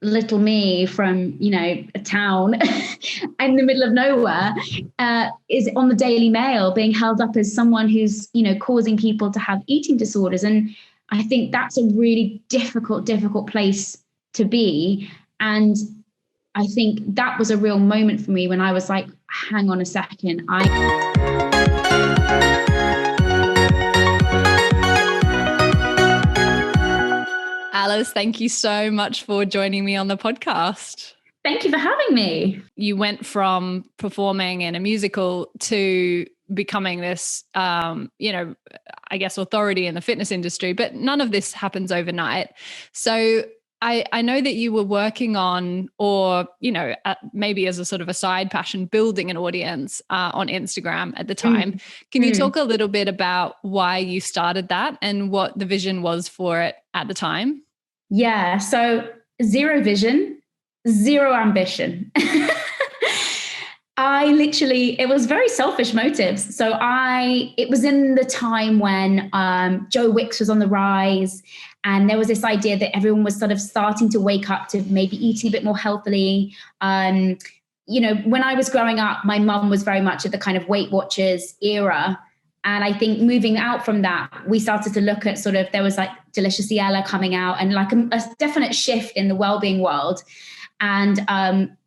little me from, a town in the middle of nowhere, is on the Daily Mail being held up as someone who's, causing people to have eating disorders. And I think that's a really difficult place to be. And I think that was a real moment for me when I was like, hang on a second. Alice, thank you so much for joining me on the podcast. Thank you for having me. You went from performing in a musical to becoming this, I guess, authority in the fitness industry, but none of this happens overnight. So I know that you were working on, or, maybe as a sort of a side passion, building an audience on Instagram at the time. Can you talk a little bit about why you started that and what the vision was for it at the time? Yeah. So 0 vision, 0 ambition. It was very selfish motives. So it was in the time when Joe Wicks was on the rise, and there was this idea that everyone was sort of starting to wake up to maybe eating a bit more healthily. When I was growing up, my mum was very much at the kind of Weight Watchers era. And I think moving out from that, we started to look at there was like Deliciously Ella coming out, and like a definite shift in the wellbeing world. And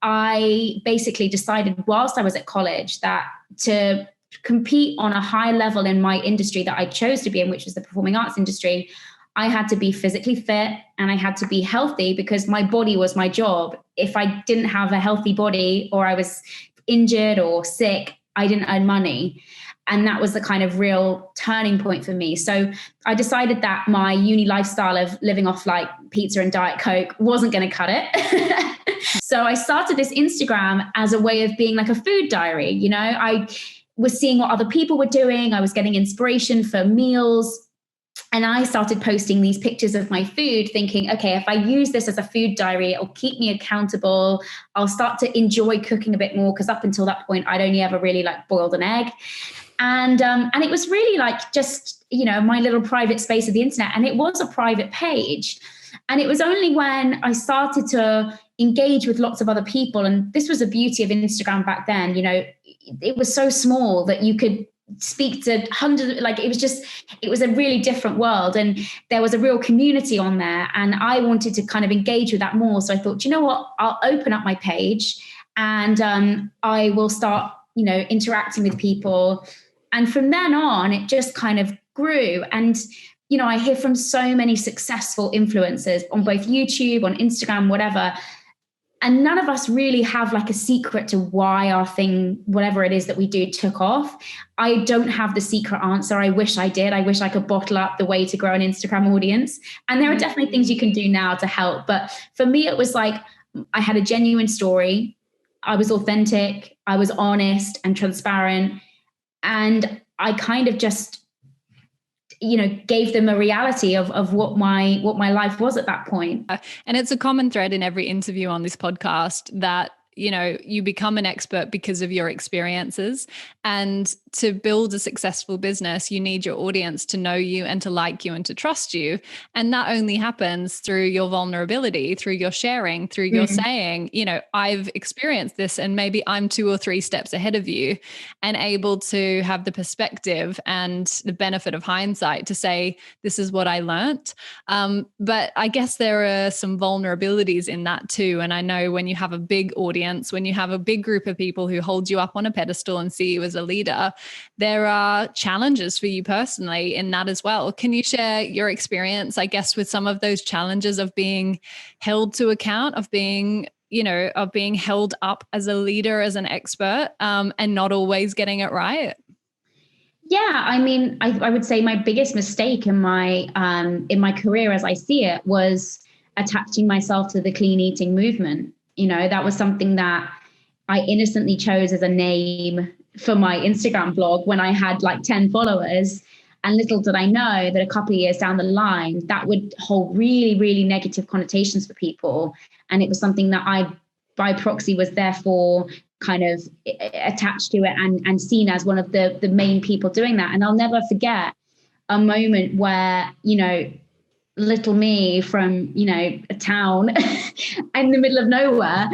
I basically decided whilst I was at college that to compete on a high level in my industry that I chose to be in, which was the performing arts industry, I had to be physically fit and I had to be healthy, because my body was my job. If I didn't have a healthy body, or I was injured or sick, I didn't earn money. And that was the kind of real turning point for me. So I decided that my uni lifestyle of living off like pizza and Diet Coke wasn't going to cut it. So I started this Instagram as a way of being like a food diary. I was seeing what other people were doing. I was getting inspiration for meals. And I started posting these pictures of my food, thinking, okay, if I use this as a food diary, it'll keep me accountable. I'll start to enjoy cooking a bit more, because up until that point, I'd only ever really like boiled an egg. And it was really like just, my little private space of the internet. And it was a private page. And it was only when I started to engage with lots of other people. And this was the beauty of Instagram back then. It was so small that you could speak to hundreds, it was a really different world. And there was a real community on there. And I wanted to kind of engage with that more. So I thought, you know what, I'll open up my page and I will start, interacting with people. And from then on, it just kind of grew. And, I hear from so many successful influencers on both YouTube, on Instagram, whatever. And none of us really have like a secret to why our thing, whatever it is that we do, took off. I don't have the secret answer. I wish I did. I wish I could bottle up the way to grow an Instagram audience. And there are definitely things you can do now to help. But for me, it was like I had a genuine story. I was authentic. I was honest and transparent. And I kind of just, gave them a reality of what my life was at that point. And it's a common thread in every interview on this podcast that, you become an expert because of your experiences. And to build a successful business, you need your audience to know you and to like you and to trust you. And that only happens through your vulnerability, through your sharing, through your saying, I've experienced this and maybe I'm 2 or 3 steps ahead of you, and able to have the perspective and the benefit of hindsight to say, this is what I learned. But I guess there are some vulnerabilities in that too. And I know when you have a big audience, when you have a big group of people who hold you up on a pedestal and see you as a leader, there are challenges for you personally in that as well. Can you share your experience, I guess, with some of those challenges of being held to account, of being held up as a leader, as an expert, and not always getting it right? Yeah, I mean, I would say my biggest mistake in my career, as I see it, was attaching myself to the clean eating movement. That was something that I innocently chose as a name for my Instagram blog when I had like 10 followers. And little did I know that a couple of years down the line, that would hold really, really negative connotations for people. And it was something that I, by proxy, was therefore kind of attached to it and seen as one of the main people doing that. And I'll never forget a moment where, little me from, a town in the middle of nowhere,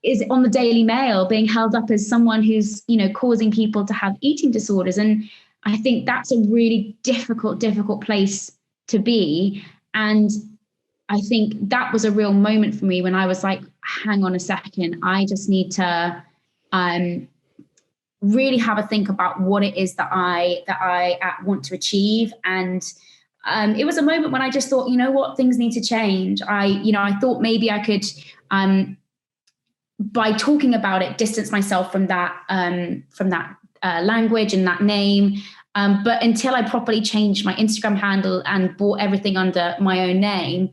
is on the Daily Mail being held up as someone who's, causing people to have eating disorders. And I think that's a really difficult place to be. And I think that was a real moment for me when I was like, hang on a second, I just need to really have a think about what it is that I want to achieve. And it was a moment when I just thought, things need to change. I thought maybe I could, by talking about it, distance myself from that language and that name. But until I properly changed my Instagram handle and bought everything under my own name,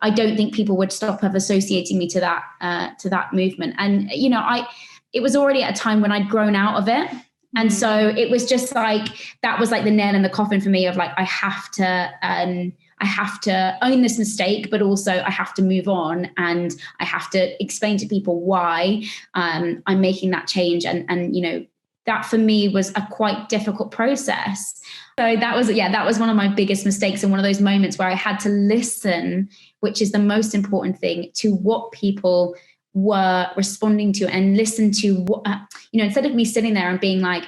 I don't think people would stop of associating me to that movement. And, it was already at a time when I'd grown out of it. And so it was just like, that was like the nail in the coffin for me of like, I have to own this mistake, but also I have to move on, and I have to explain to people why I'm making that change. And that for me was a quite difficult process. So that was one of my biggest mistakes, and one of those moments where I had to listen, which is the most important thing, to what people were responding to, and listen to what, instead of me sitting there and being like,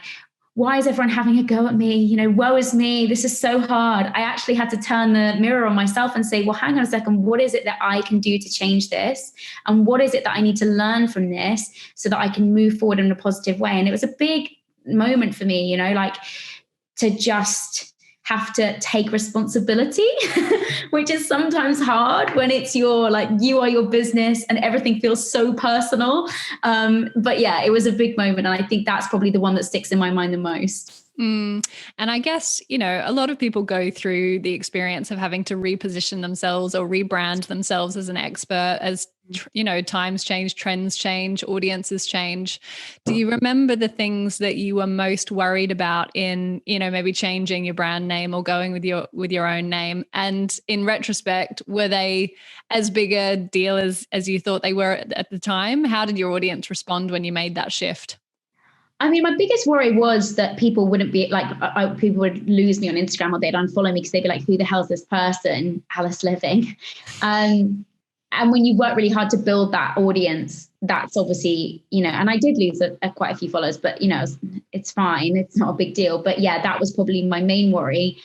why is everyone having a go at me? Woe is me. This is so hard. I actually had to turn the mirror on myself and say, well, hang on a second. What is it that I can do to change this? And what is it that I need to learn from this so that I can move forward in a positive way? And it was a big moment for me, like to just have to take responsibility, which is sometimes hard when it's you are your business and everything feels so personal. But yeah, it was a big moment. And I think that's probably the one that sticks in my mind the most. And I guess, a lot of people go through the experience of having to reposition themselves or rebrand themselves as an expert as, times change, trends change, audiences change. Do you remember the things that you were most worried about in, maybe changing your brand name or going with your own name? And in retrospect, were they as big a deal as you thought they were at the time? How did your audience respond when you made that shift? I mean, my biggest worry was that people wouldn't be like, people would lose me on Instagram, or they'd unfollow me because they'd be like, who the hell's this person, Alice Living? And when you work really hard to build that audience, that's obviously, and I did lose quite a few followers, but, it's fine. It's not a big deal. But yeah, that was probably my main worry.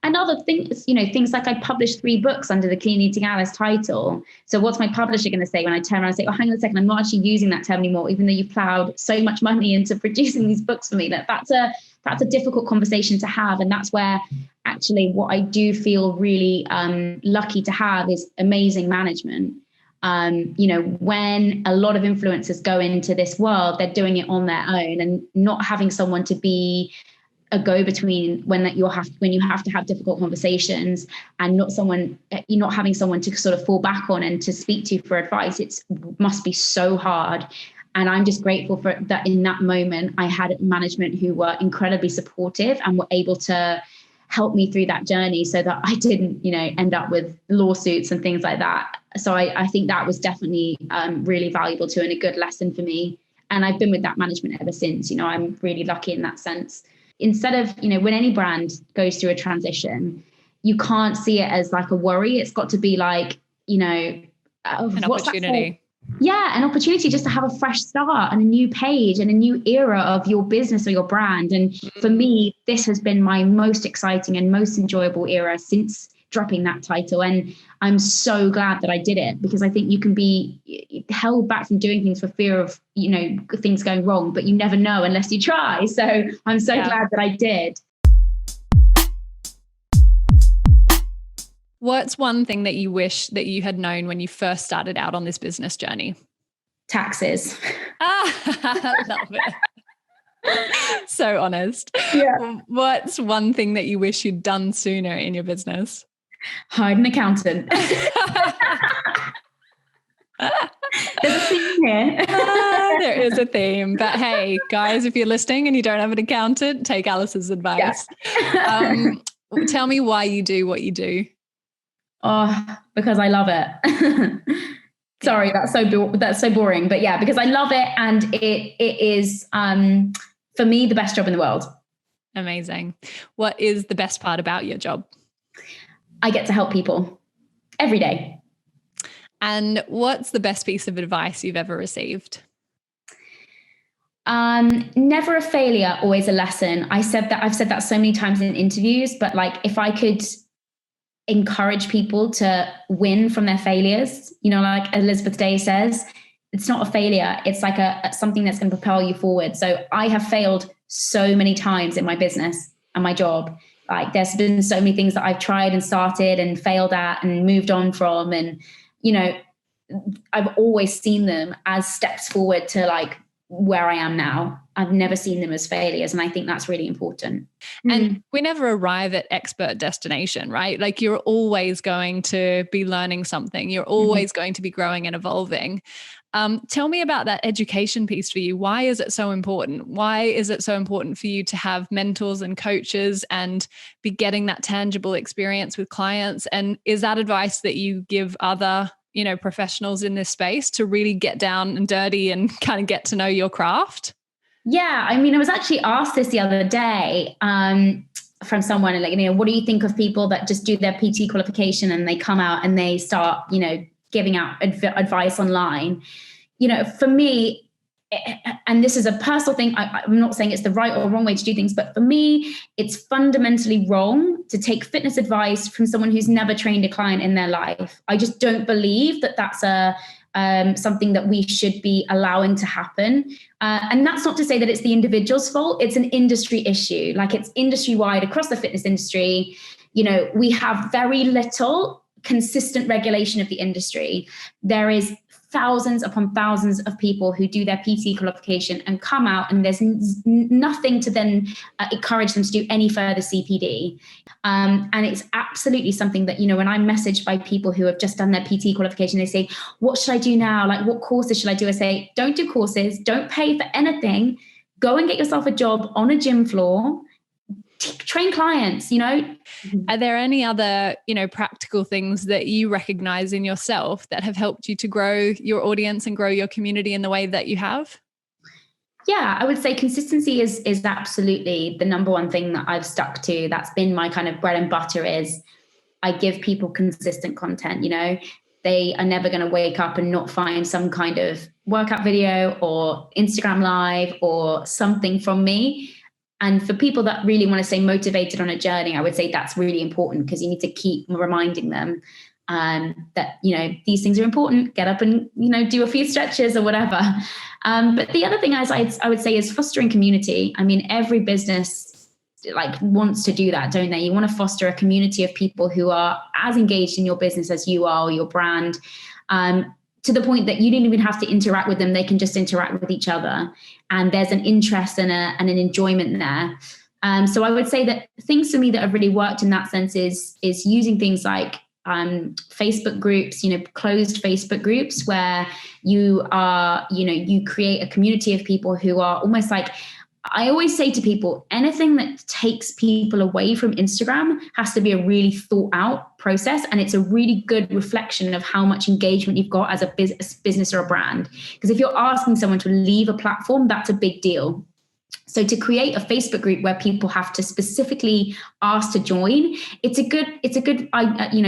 And other things, things like I published 3 books under the Clean Eating Alice title. So what's my publisher going to say when I turn around and say, oh, hang on a second, I'm not actually using that term anymore, even though you plowed so much money into producing these books for me? That's a difficult conversation to have. And that's where actually what I do feel really lucky to have is amazing management. When a lot of influencers go into this world, they're doing it on their own, and not having someone to be a go-between when you have to have difficult conversations, and not having someone to sort of fall back on and to speak to for advice. It must be so hard. And I'm just grateful for that. In that moment, I had management who were incredibly supportive and were able to help me through that journey so that I didn't, end up with lawsuits and things like that. So I think that was definitely really valuable too, and a good lesson for me. And I've been with that management ever since. I'm really lucky in that sense. Instead of, when any brand goes through a transition, you can't see it as like a worry. It's got to be like, an opportunity. Yeah, an opportunity just to have a fresh start and a new page and a new era of your business or your brand. And for me, this has been my most exciting and most enjoyable era since dropping that title. And I'm so glad that I did it, because I think you can be held back from doing things for fear of, things going wrong, but you never know unless you try. So I'm so glad that I did. What's one thing that you wish that you had known when you first started out on this business journey? Taxes. Love it. So honest. Yeah. What's one thing that you wish you'd done sooner in your business? Hired an accountant. There's a theme here. There is a theme. But hey, guys, if you're listening and you don't have an accountant, take Alice's advice. Yeah. Tell me why you do what you do. Oh, because I love it. Sorry, that's so boring. But yeah, because I love it, and it is for me the best job in the world. Amazing. What is the best part about your job? I get to help people every day. And what's the best piece of advice you've ever received? Never a failure, always a lesson. I've said that so many times in interviews, but like, if I could encourage people to win from their failures, like Elizabeth Day says, it's not a failure. It's like something that's going to propel you forward. So I have failed so many times in my business and my job. Like, there's been so many things that I've tried and started and failed at and moved on from. And, I've always seen them as steps forward to like where I am now. I've never seen them as failures. And I think that's really important. And we never arrive at expert destination, right? Like, you're always going to be learning something. You're always going to be growing and evolving. Tell me about that education piece for you. Why is it so important? Why is it so important for you to have mentors and coaches and be getting that tangible experience with clients? And is that advice that you give other, professionals in this space to really get down and dirty and kind of get to know your craft? Yeah. I mean, I was actually asked this the other day from someone, like, what do you think of people that just do their PT qualification and they come out and they start, giving out advice online? For me, and this is a personal thing, I'm not saying it's the right or wrong way to do things, but for me, it's fundamentally wrong to take fitness advice from someone who's never trained a client in their life. I just don't believe that that's something that we should be allowing to happen. And that's not to say that it's the individual's fault. It's an industry issue. Like, it's industry-wide across the fitness industry. We have very little consistent regulation of the industry. There is thousands upon thousands of people who do their PT qualification and come out, and there's nothing to then encourage them to do any further CPD. And it's absolutely something that, when I'm messaged by people who have just done their PT qualification, they say, what should I do now? Like, what courses should I do? I say, don't do courses, don't pay for anything. Go and get yourself a job on a gym floor. Train clients, Are there any other, practical things that you recognize in yourself that have helped you to grow your audience and grow your community in the way that you have? Yeah, I would say consistency is absolutely the number one thing that I've stuck to. That's been my kind of bread and butter. Is I give people consistent content. They are never going to wake up and not find some kind of workout video or Instagram live or something from me. And for people that really want to stay motivated on a journey, I would say that's really important, because you need to keep reminding them that, these things are important. Get up and, do a few stretches or whatever. But the other thing I would say is fostering community. I mean, every business wants to do that, don't they? You want to foster a community of people who are as engaged in your business as you are, or your brand. To the point that you don't even have to interact with them. They can just interact with each other. And there's an interest and an enjoyment there. So I would say that things for me that have really worked in that sense is using things like Facebook groups, closed Facebook groups where you are, you create a community of people who are almost like, I always say to people, anything that takes people away from Instagram has to be a really thought out process. And it's a really good reflection of how much engagement you've got as a business or a brand. Because if you're asking someone to leave a platform, that's a big deal. So to create a Facebook group where people have to specifically ask to join, it's a good,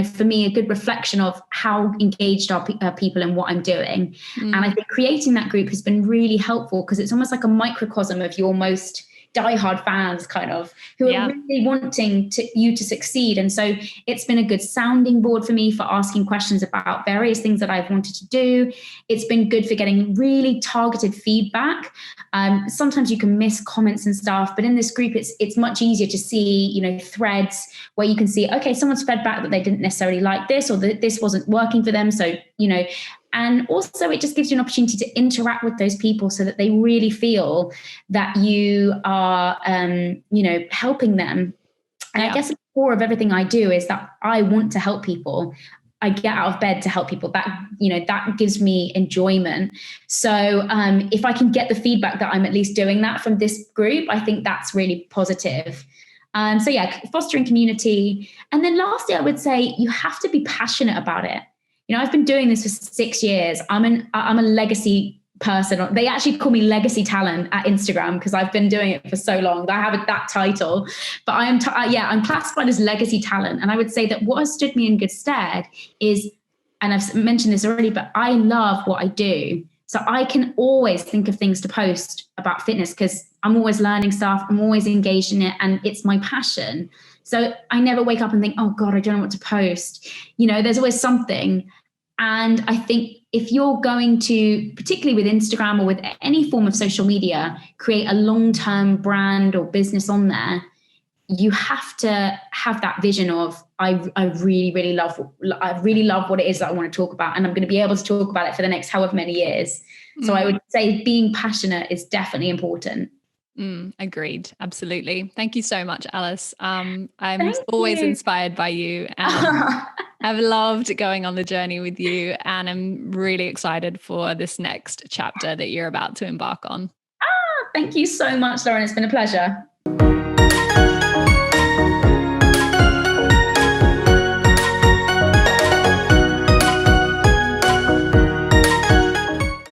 for me, a good reflection of how engaged are people in what I'm doing. And I think creating that group has been really helpful, because it's almost like a microcosm of your most diehard fans, kind of, who are really wanting you to succeed. And so it's been a good sounding board for me for asking questions about various things that I've wanted to do. It's been good for getting really targeted feedback. Sometimes you can miss comments and stuff, but in this group, it's much easier to see, threads where you can see, okay, someone's fed back that they didn't necessarily like this, or that this wasn't working for them. So, and also it just gives you an opportunity to interact with those people so that they really feel that you are, helping them. And I guess the core of everything I do is that I want to help people. I get out of bed to help people. That gives me enjoyment. So if I can get the feedback that I'm at least doing that from this group, I think that's really positive. Fostering community. And then lastly, I would say you have to be passionate about it. I've been doing this for 6 years. I'm a legacy person. They actually call me legacy talent at Instagram because I've been doing it for so long. I have that title, but I'm classified as legacy talent. And I would say that what has stood me in good stead is, and I've mentioned this already, but I love what I do. So I can always think of things to post about fitness because I'm always learning stuff. I'm always engaged in it, and it's my passion. So I never wake up and think, oh God, I don't know what to post. There's always something. And I think if you're going to, particularly with Instagram or with any form of social media, create a long-term brand or business on there, you have to have that vision of, I really love what it is that I want to talk about, and I'm going to be able to talk about it for the next however many years. So I would say being passionate is definitely important. Agreed. Absolutely. Thank you so much, Alice. I'm always inspired by you, and I've loved going on the journey with you, and I'm really excited for this next chapter that you're about to embark on. Thank you so much, Lauren. It's been a pleasure.